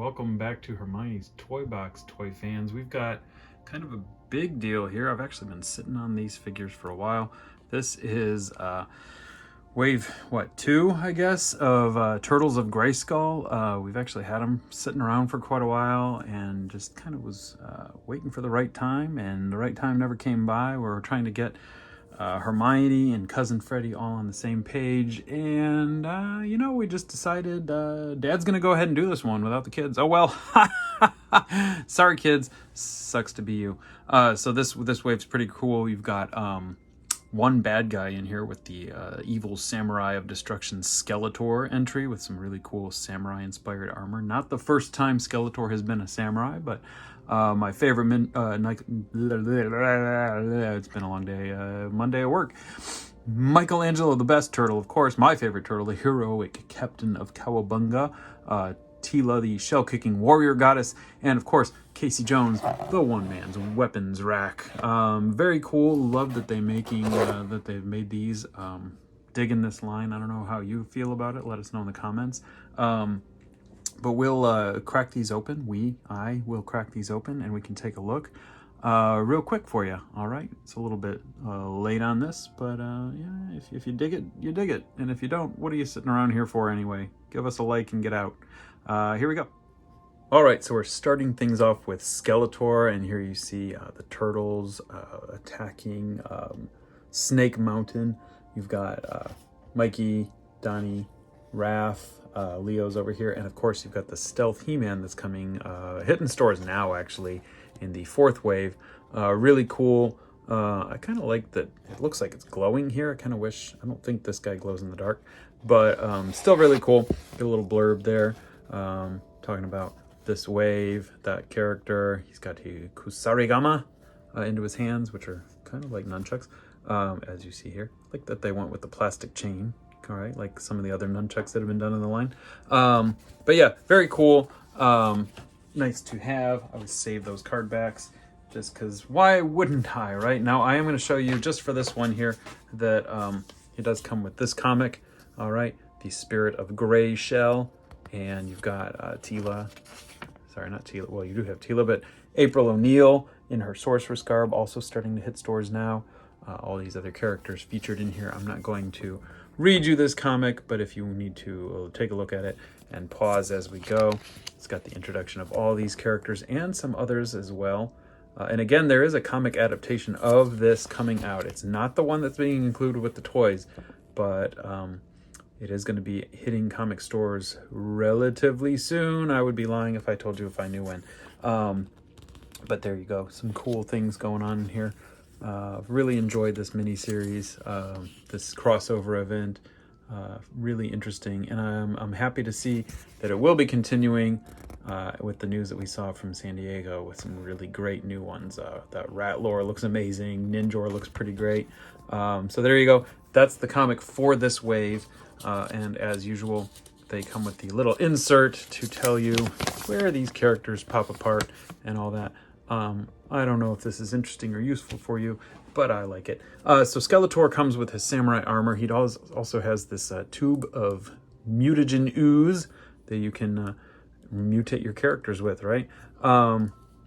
welcome back to Hermione's Toy Box, toy fans. We've got kind of a big deal here. I've actually been sitting on these figures for a while. This is wave, 2, I guess, of Turtles of Grayskull. We've actually had them sitting around for quite a while and just kind of was waiting for the right time, and the right time never came by. We were trying to get Hermione and Cousin Freddie all on the same page, and we just decided Dad's gonna go ahead and do this one without the kids. Oh well. Sorry kids, sucks to be you. So this wave's pretty cool. You've got one bad guy in here with the evil Samurai of Destruction Skeletor entry with some really cool samurai inspired armor. Not the first time Skeletor has been a samurai, but my favorite it's been a long day, Monday at work. Michelangelo, the best turtle, of course. My favorite turtle, the heroic captain of Cowabunga. Tila, the shell-kicking warrior goddess. And of course, Casey Jones, the one-man's weapons rack. Very cool. Love that they've made these. Digging this line. I don't know how you feel about it. Let us know in the comments. But we'll crack these open. I will crack these open, and we can take a look real quick for you. All right, it's a little bit late on this, but yeah, if you dig it, you dig it. And if you don't, what are you sitting around here for anyway? Give us a like and get out. Here we go. All right, so we're starting things off with Skeletor, and here you see the turtles attacking Snake Mountain. You've got Mikey, Donnie, Raph, Leo's over here, and of course you've got the Stealth He-Man that's coming, hitting stores now actually in the 4th wave. Really cool. I kind of like that it looks like it's glowing here. I kind of wish, I don't think this guy glows in the dark, but still really cool. Get a little blurb there talking about this wave, that character. He's got the Kusarigama into his hands, which are kind of like nunchucks, as you see here. I like that they went with the plastic chain. All right, like some of the other nunchucks that have been done in the line. But yeah, very cool. Nice to have. I would save those card backs just because why wouldn't I, right? Now I am going to show you just for this one here that it does come with this comic. All right, the Spirit of Gray Shell, and you've got Tila. Sorry, not Tila. Well, you do have Tila, but April O'Neil in her Sorceress garb, also starting to hit stores now. All these other characters featured in here. I'm not going to read you this comic, but if you need to take a look at it and pause as we go. It's got the introduction of all these characters and some others as well. And again, there is a comic adaptation of this coming out. It's not the one that's being included with the toys, but it is going to be hitting comic stores relatively soon. I would be lying if I told you if I knew when. But there you go. Some cool things going on in here. Really enjoyed this mini-series, this crossover event. Really interesting, and I'm happy to see that it will be continuing with the news that we saw from San Diego with some really great new ones. That Rat lore looks amazing. Ninjor looks pretty great. So there you go. That's the comic for this wave, and as usual, they come with the little insert to tell you where these characters pop apart and all that. I don't know if this is interesting or useful for you, but I like it. So Skeletor comes with his samurai armor. He also has this tube of mutagen ooze that you can mutate your characters with, right?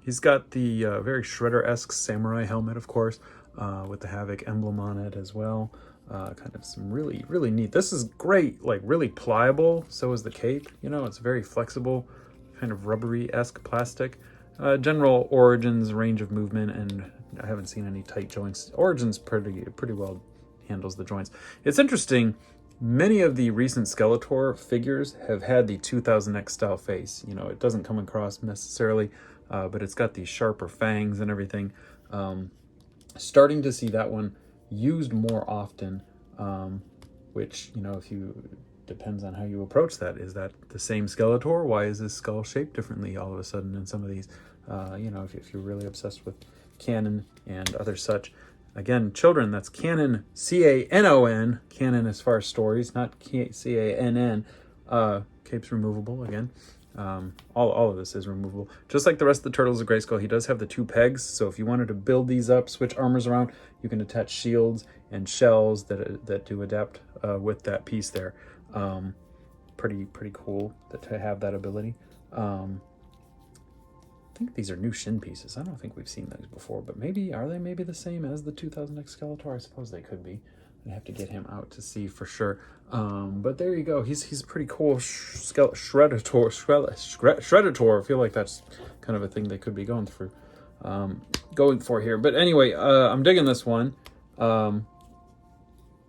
He's got the very Shredder-esque samurai helmet, of course, with the Havoc emblem on it as well. Kind of some really, really neat. This is great, like really pliable. So is the cape. You know, it's very flexible, kind of rubbery-esque plastic. General Origins range of movement, and I haven't seen any tight joints. Origins pretty well handles the joints. It's interesting, many of the recent Skeletor figures have had the 2000X style face. You know, it doesn't come across necessarily, but it's got these sharper fangs and everything. Starting to see that one used more often, which, you know, depends on how you approach that. Is that the same Skeletor? Why is this skull shaped differently all of a sudden in some of these? If you're really obsessed with canon and other such. Again, children, that's canon, C-A-N-O-N, canon as far as stories, not C-A-N-N. Cape's removable again. All of this is removable. Just like the rest of the Turtles of Grayskull, he does have the 2 pegs. So if you wanted to build these up, switch armors around, you can attach shields and shells that do adapt with that piece there. Pretty cool to have that ability. I think these are new shin pieces. I don't think we've seen those before, but maybe, are they maybe the same as the 2000X Skeletor? I suppose they could be. I'd have to get him out to see for sure. But there you go. He's pretty cool. Shredditor. I feel like that's kind of a thing they could be going for here. But anyway, I'm digging this one.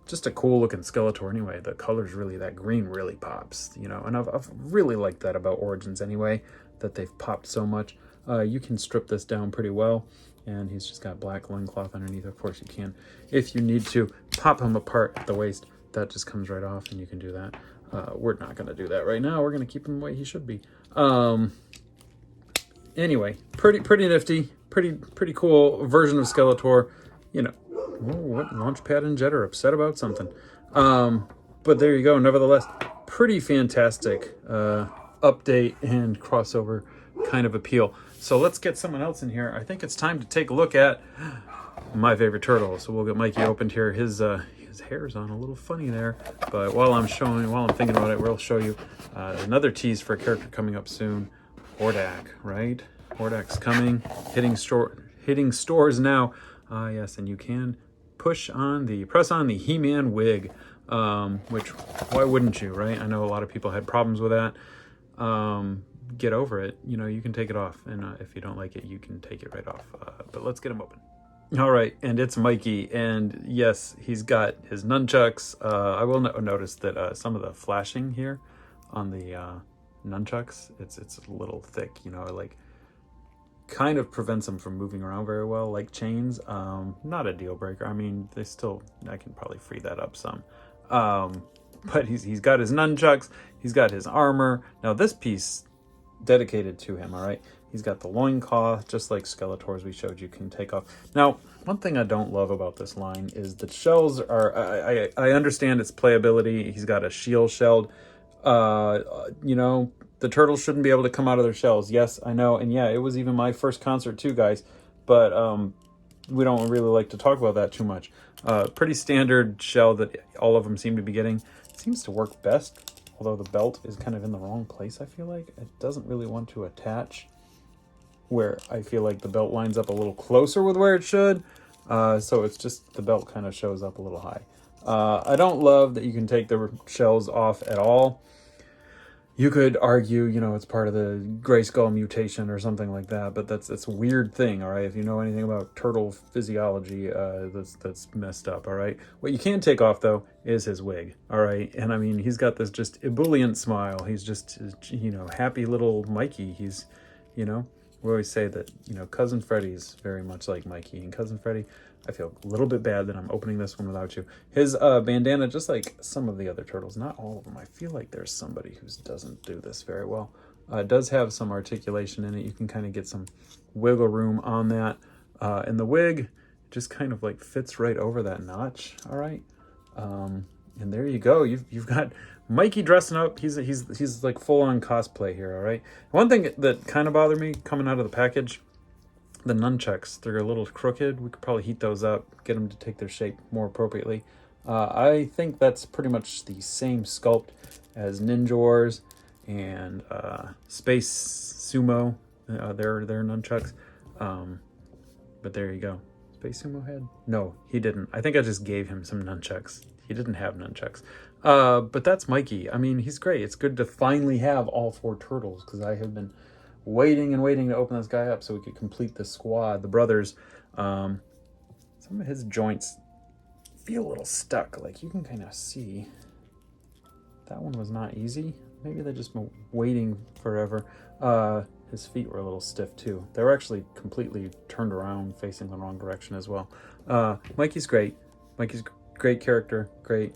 Just a cool looking Skeletor anyway. The color's really, that green really pops, you know, and I've really liked that about Origins anyway, that they've popped so much. You can strip this down pretty well, and he's just got black loincloth underneath. Of course you can, if you need to, pop him apart at the waist. That just comes right off, and you can do that. We're not going to do that right now. We're going to keep him the way he should be. Anyway, pretty nifty, pretty cool version of Skeletor. You know, what, Launchpad and Jet are upset about something. But there you go. Nevertheless, pretty fantastic update and crossover kind of appeal. So let's get someone else in here. I think it's time to take a look at my favorite turtle. So we'll get Mikey opened here. His hair's on a little funny there, but while I'm thinking about it, we'll show you another tease for a character coming up soon. Hordak, right? Hordak's coming, hitting stores now. Yes, and you can press on the He-Man wig, which, why wouldn't you, right? I know a lot of people had problems with that. Get over it. You know, you can take it off, and if you don't like it, you can take it right off. But let's get him open. All right, and it's Mikey, and yes, he's got his nunchucks. I will notice that some of the flashing here on the nunchucks, it's a little thick, you know, like kind of prevents them from moving around very well, like chains. Not a deal breaker. I mean, I can probably free that up some. But he's got his nunchucks, he's got his armor. Now this piece dedicated to him, all right? He's got the loincloth, just like Skeletor's we showed you can take off. Now, one thing I don't love about this line is the shells are, I understand its playability. He's got a shield shelled. You know, the turtles shouldn't be able to come out of their shells. Yes, I know. And yeah, it was even my first concert too, guys. But we don't really like to talk about that too much. Pretty standard shell that all of them seem to be getting. It seems to work best, although the belt is kind of in the wrong place, I feel like. It doesn't really want to attach where I feel like the belt lines up a little closer with where it should. So it's just the belt kind of shows up a little high. I don't love that you can take the shells off at all. You could argue, you know, it's part of the Grayskull mutation or something like that, but that's a weird thing, all right? If you know anything about turtle physiology, that's messed up, all right? What you can take off, though, is his wig, all right? And, I mean, he's got this just ebullient smile. He's just, you know, happy little Mikey. He's, you know, we always say that, you know, Cousin Freddy's very much like Mikey. And Cousin Freddy, I feel a little bit bad that I'm opening this one without you. His bandana, just like some of the other turtles, not all of them. I feel like there's somebody who doesn't do this very well. It does have some articulation in it. You can kind of get some wiggle room on that. And the wig just kind of like fits right over that notch. All right. And there you go. You've got Mikey dressing up. He's like full on cosplay here. All right. One thing that kind of bothered me coming out of the package, the nunchucks, they're a little crooked. We could probably heat those up, get them to take their shape more appropriately. I think that's pretty much the same sculpt as Ninja's and Space Sumo, their nunchucks. But there you go. Space Sumo head? No, he didn't. I think I just gave him some nunchucks. He didn't have nunchucks. But that's Mikey. I mean, he's great. It's good to finally have all four turtles, because I have been waiting and waiting to open this guy up so we could complete the squad, the brothers. Some of his joints feel a little stuck. Like, you can kind of see that one was not easy. Maybe they're just waiting forever. His feet were a little stiff too. They were actually completely turned around, facing the wrong direction as well. Mikey's great. Mikey's great character, great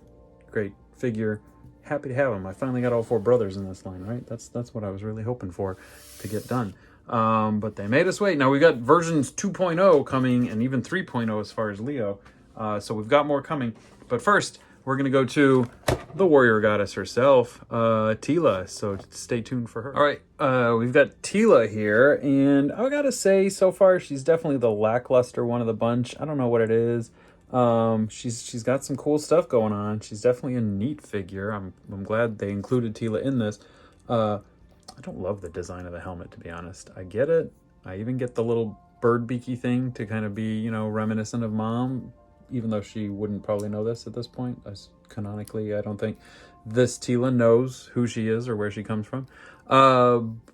figure. Happy to have him. I finally got all four brothers in this line, right? That's what I was really hoping for to get done. But they made us wait. Now we got versions 2.0 coming, and even 3.0 as far as Leo. So we've got more coming. But first, we're going to go to the warrior goddess herself, Teela. So stay tuned for her. All right, we've got Teela here, and I gotta say, so far she's definitely the lackluster one of the bunch. I don't know what it is. She's got some cool stuff going on. She's definitely a neat figure. I'm glad they included Teela in this. I don't love the design of the helmet, to be honest. I get it. I even get the little bird beaky thing to kind of be, you know, reminiscent of Mom, even though she wouldn't probably know this at this point. As canonically, I don't think this Tila knows who she is or where she comes from.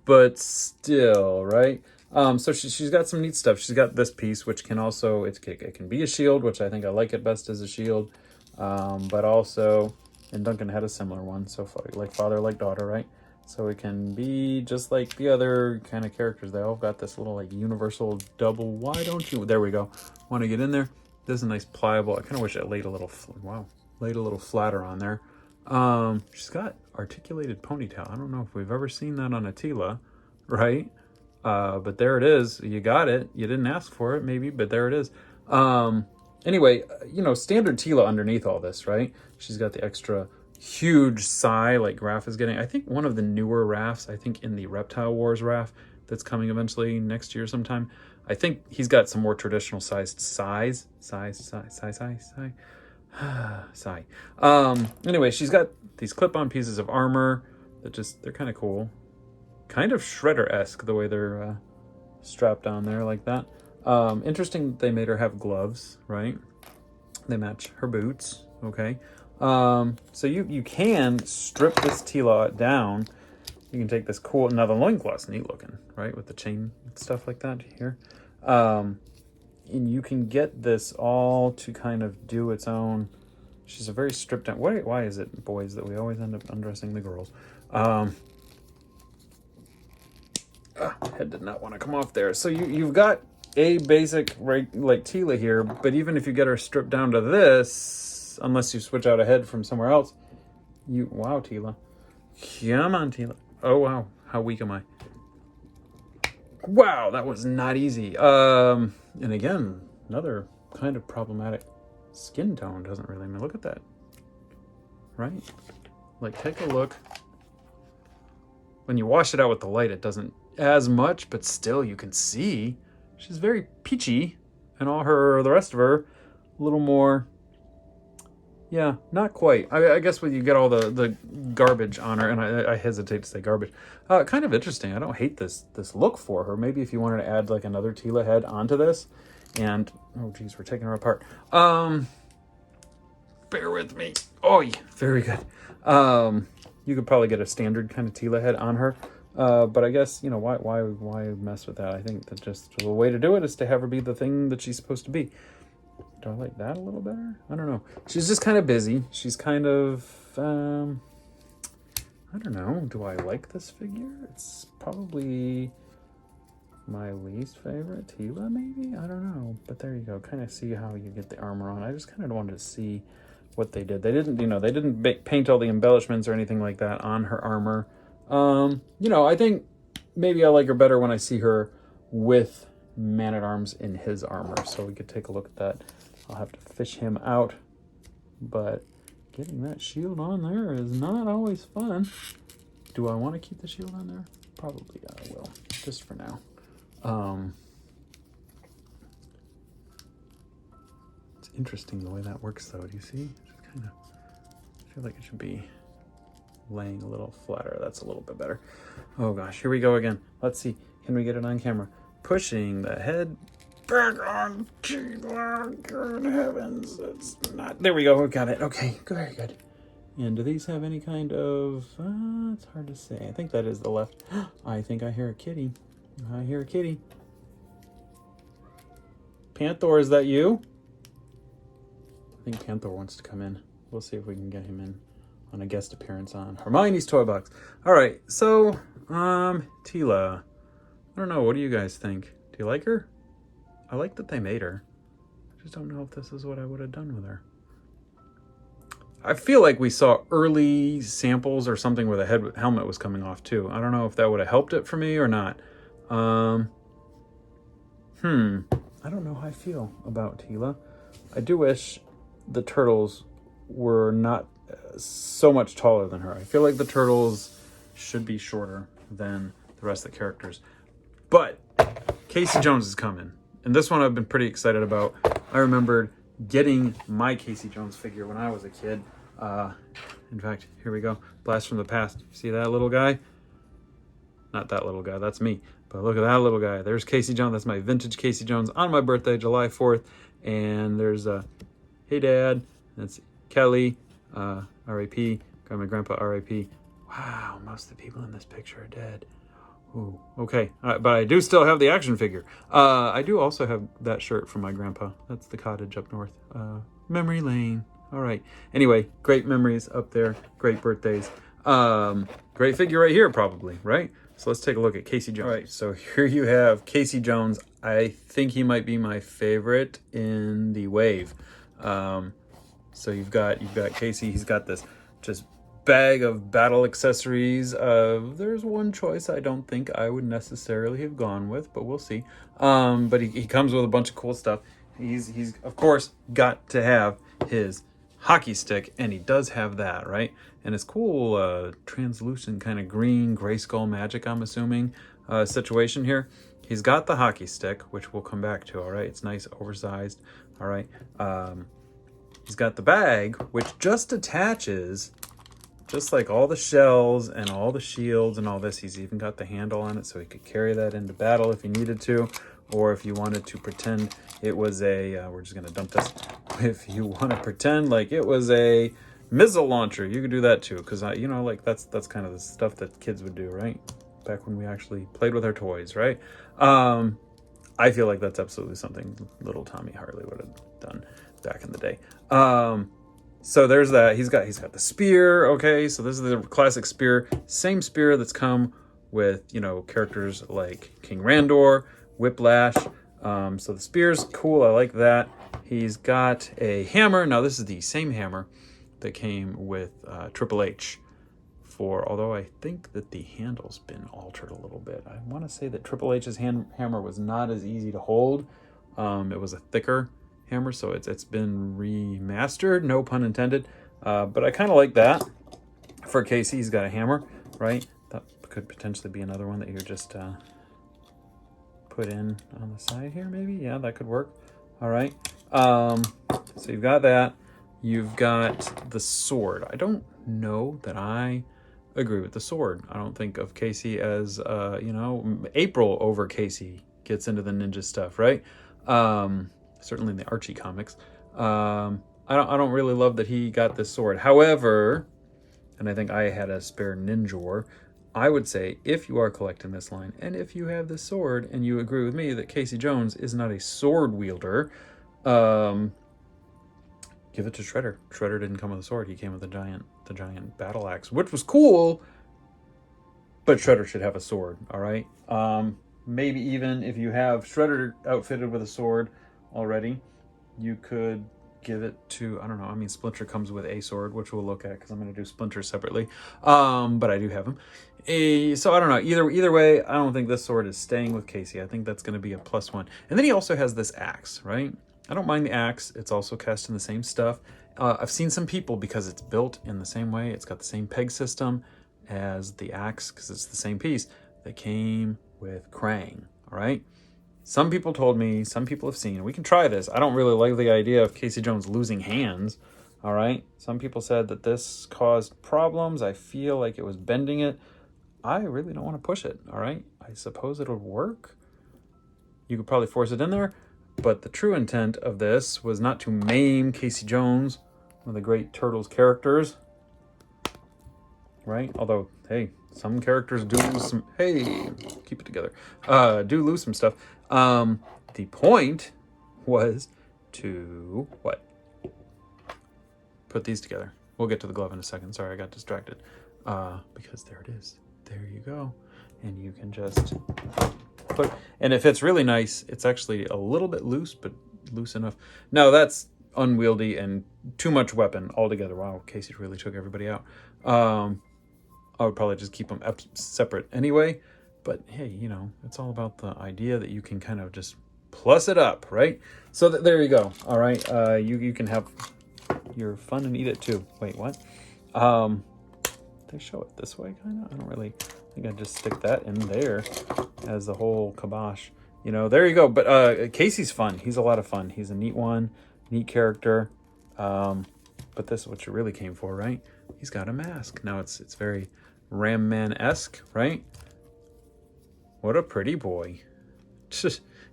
But still, right? So she's got some neat stuff. She's got this piece, which can also, it can be a shield, which I think I like it best as a shield. But also, and Duncan had a similar one, so like father, like daughter, right? So it can be just like the other kind of characters. They all got this little like universal double. Why don't you? There we go. Want to get in there? This is a nice pliable. I kind of wish it laid a little, laid a little flatter on there. She's got articulated ponytail. I don't know if we've ever seen that on a Tila, right? But there it is. You got it. You didn't ask for it, maybe, but there it is. Anyway, you know, standard Tila underneath all this, right? She's got the extra huge sigh like Raph is getting. I think one of the newer Raphs, I think in the Reptile Wars Raph that's coming eventually next year sometime, I think he's got some more traditional sized sigh. Anyway, she's got these clip-on pieces of armor that they're kind of cool. Kind of Shredder-esque the way they're strapped on there like that. Interesting that they made her have gloves, right? They match her boots, okay? So you can strip this Tila down. You can take this cool, now the loincloth's neat looking, right? With the chain and stuff like that here. And you can get this all to kind of do its own. She's a very stripped down. Why is it, boys, that we always end up undressing the girls? Head did not want to come off there. So you've got a basic like Tila here, but even if you get her stripped down to this, unless you switch out a head from somewhere else, wow, Tila. Come on, Tila. Oh, wow. How weak am I? Wow, that was not easy. And again, another kind of problematic skin tone. Doesn't really, I mean, look at that. Right? Like, take a look. When you wash it out with the light, it doesn't as much, but still you can see she's very peachy, and the rest of her, a little more, yeah, not quite. I guess when you get all the garbage on her, and I hesitate to say garbage, kind of interesting. I don't hate this look for her. Maybe if you wanted to add like another Tila head onto this, and, oh geez, we're taking her apart. Bear with me. Oh, yeah, very good. You could probably get a standard kind of Tila head on her. But I guess, you know, why mess with that? I think that just the way to do it is to have her be the thing that she's supposed to be. Do I like that a little better? I don't know. She's just kind of busy. She's kind of, I don't know. Do I like this figure? It's probably my least favorite Tila, maybe? I don't know. But there you go. Kind of see how you get the armor on. I just kind of wanted to see what they did. They didn't, you know, they didn't paint all the embellishments or anything like that on her armor. You know, I think maybe I like her better when I see her with Man-at-Arms in his armor. So we could take a look at that. I'll have to fish him out. But getting that shield on there is not always fun. Do I want to keep the shield on there? Probably I will, just for now. It's interesting the way that works, though. Do you see? Just kind of feel like it should be laying a little flatter. That's a little bit better. Oh gosh, here we go again. Let's see. Can we get it on camera? Pushing the head back on. Good heavens. It's not. There we go. We got it. Okay, very good. And do these have any kind of... it's hard to say. I think that is the left. I think I hear a kitty. I hear a kitty. Panther, is that you? I think Panther wants to come in. We'll see if we can get him in on a guest appearance on Hermione's Toy Box. All right, so, Tila. I don't know, what do you guys think? Do you like her? I like that they made her. I just don't know if this is what I would have done with her. I feel like we saw early samples or something where the helmet was coming off too. I don't know if that would have helped it for me or not. I don't know how I feel about Tila. I do wish the turtles were not so much taller than her. I feel like the turtles should be shorter than the rest of the characters. But Casey Jones is coming. And this one I've been pretty excited about. I remembered getting my Casey Jones figure when I was a kid. In fact, here we go. Blast from the past. See that little guy? Not that little guy, that's me. But look at that little guy. There's Casey Jones. That's my vintage Casey Jones on my birthday, July 4th. And there's hey dad, that's Kelly, R.I.P. Grandma, grandpa, R.I.P. Wow, most of the people in this picture are dead. Ooh, okay, but I do still have the action figure. I do also have that shirt from my grandpa. That's the cottage up north. Memory lane. All right. Anyway, great memories up there. Great birthdays. Great figure right here, probably, right? So let's take a look at Casey Jones. All right, so here you have Casey Jones. I think he might be my favorite in the wave. So you've got Casey. He's got this just bag of battle accessories. There's one choice I don't think I would necessarily have gone with, but we'll see. But he comes with a bunch of cool stuff. He's of course got to have his hockey stick, and he does have that, right? And it's cool, translucent kind of green Grayskull magic, I'm assuming, situation here. He's got the hockey stick, which we'll come back to, all right? It's nice, oversized, all right? He's got the bag, which just attaches, just like all the shells and all the shields and all this. He's even got the handle on it, so he could carry that into battle if he needed to, or if you wanted to pretend it was a, we're just gonna dump this. If you want to pretend like it was a missile launcher, you could do that too, because you know, like that's kind of the stuff that kids would do, right? Back when we actually played with our toys, right? I feel like that's absolutely something little Tommy Harley would have done back in the day. So there's that. He's got the spear. Okay, so this is the classic spear, same spear that's come with, you know, characters like King Randor, Whiplash. So the spear's cool. I like that. He's got a hammer. Now this is the same hammer that came with Triple H. Although I think that the handle's been altered a little bit. I want to say that Triple H's hammer was not as easy to hold. It was a thicker hammer, so it's been remastered, no pun intended. But I kind of like that. For Casey, he's got a hammer, right? That could potentially be another one that you just put in on the side here, maybe. Yeah, that could work. All right. So you've got that. You've got the sword. I don't know that I agree with the sword. I don't think of Casey as, you know, April over Casey gets into the ninja stuff, right? Certainly in the Archie comics. I don't really love that he got this sword. However, and I think I had a spare Ninjor, I would say if you are collecting this line and if you have this sword and you agree with me that Casey Jones is not a sword wielder, give it to Shredder. Shredder didn't come with a sword. He came with the giant battle axe, which was cool, but Shredder should have a sword, all right? Maybe even if you have Shredder outfitted with a sword already, you could give it to, I don't know, I mean, Splinter comes with a sword, which we'll look at because I'm going to do Splinter separately, but I do have him. So I don't know, either way, I don't think this sword is staying with Casey. I think that's going to be a +1. And then he also has this axe, right? I don't mind the axe. It's also cast in the same stuff. I've seen some people, because it's built in the same way, it's got the same peg system as the axe, because it's the same piece that came with Krang, all right? Some people told me, some people have seen, we can try this. I don't really like the idea of Casey Jones losing hands, all right? Some people said that this caused problems. I feel like it was bending it. I really don't want to push it, all right? I suppose it'll work. You could probably force it in there, but the true intent of this was not to maim Casey Jones, one of the great Turtles characters, right? Although, hey, some characters do lose some, hey, keep it together, do lose some stuff. The point was to, what? Put these together. We'll get to the glove in a second. Sorry, I got distracted. Because there it is. There you go. And you can just put, and if it's really nice, it's actually a little bit loose, but loose enough. No, that's unwieldy and too much weapon altogether. Wow, Casey really took everybody out. I would probably just keep them separate anyway. But hey, you know, it's all about the idea that you can kind of just plus it up, right? So there you go. All right, you can have your fun and eat it too. Wait, what? They show it this way, kind of? I don't really think I'd just stick that in there as the whole kibosh. You know, there you go. But Casey's fun. He's a lot of fun. He's a neat one, neat character. But this is what you really came for, right? He's got a mask. Now it's very Ram Man-esque, right? What a pretty boy.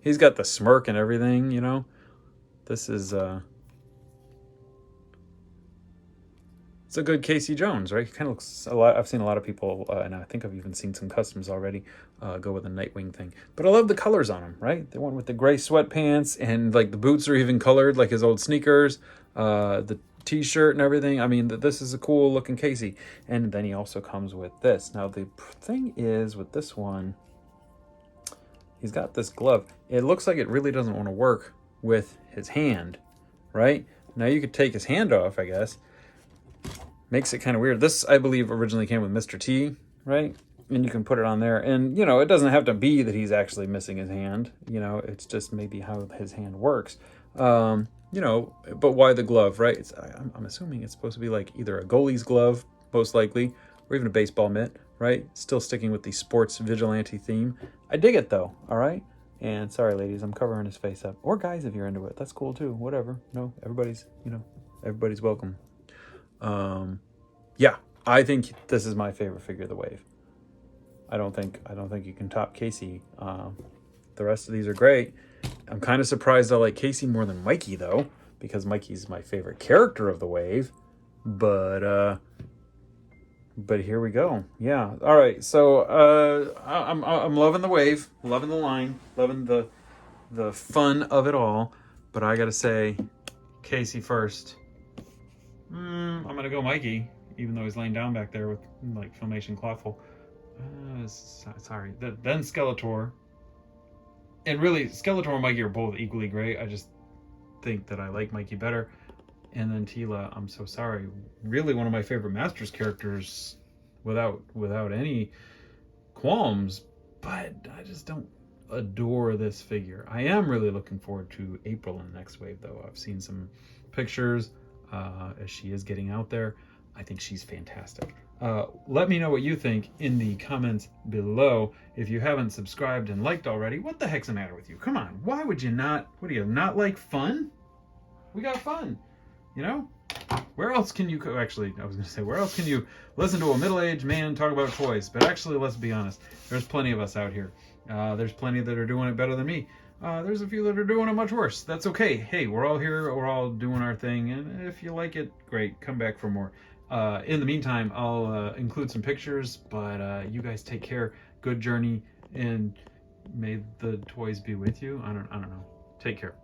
He's got the smirk and everything, you know. This is it's a good Casey Jones, right? He kind of looks a lot. I've seen a lot of people, and I think I've even seen some customs already go with a Nightwing thing. But I love the colors on him, right? The one with the gray sweatpants, and like the boots are even colored like his old sneakers. The T-shirt and everything. I mean, this is a cool looking Casey. And then he also comes with this. Now the thing is with this one, he's got this glove. It looks like it really doesn't want to work with his hand, right? Now you could take his hand off, I guess. Makes it kind of weird. This, I believe, originally came with Mr. T, right? And you can put it on there. And, you know, it doesn't have to be that he's actually missing his hand. You know, it's just maybe how his hand works. You know, but why the glove, right? I'm assuming it's supposed to be like either a goalie's glove, most likely, or even a baseball mitt, right? Still sticking with the sports vigilante theme. I dig it, though, all right? And sorry, ladies, I'm covering his face up. Or guys, if you're into it. That's cool, too. Whatever. No, everybody's welcome. Yeah, I think this is my favorite figure of the wave. I don't think you can top Casey. The rest of these are great. I'm kind of surprised I like Casey more than Mikey though, because Mikey's my favorite character of the wave. But here we go. Yeah. All right. So I'm loving the wave, loving the line, loving the fun of it all. But I gotta say, Casey first. I'm gonna go Mikey, even though he's laying down back there with like Filmation Clawful. Sorry. Then Skeletor. And really, Skeletor and Mikey are both equally great. I just think that I like Mikey better. And then Teela, I'm so sorry. Really one of my favorite Masters characters without any qualms. But I just don't adore this figure. I am really looking forward to April in the next wave, though. I've seen some pictures as she is getting out there. I think she's fantastic. Let me know what you think in the comments below. If you haven't subscribed and liked already, what the heck's the matter with you? Come on, why would you not? What do you not like fun? We got fun, you know? Where else can you, actually, I was going to say, where else can you listen to a middle-aged man talk about toys? But actually, let's be honest, there's plenty of us out here. There's plenty that are doing it better than me. There's a few that are doing it much worse. That's okay. Hey, we're all here. We're all doing our thing. And if you like it, great. Come back for more. In the meantime, I'll include some pictures. But you guys take care. Good journey. And may the toys be with you. I don't know. Take care.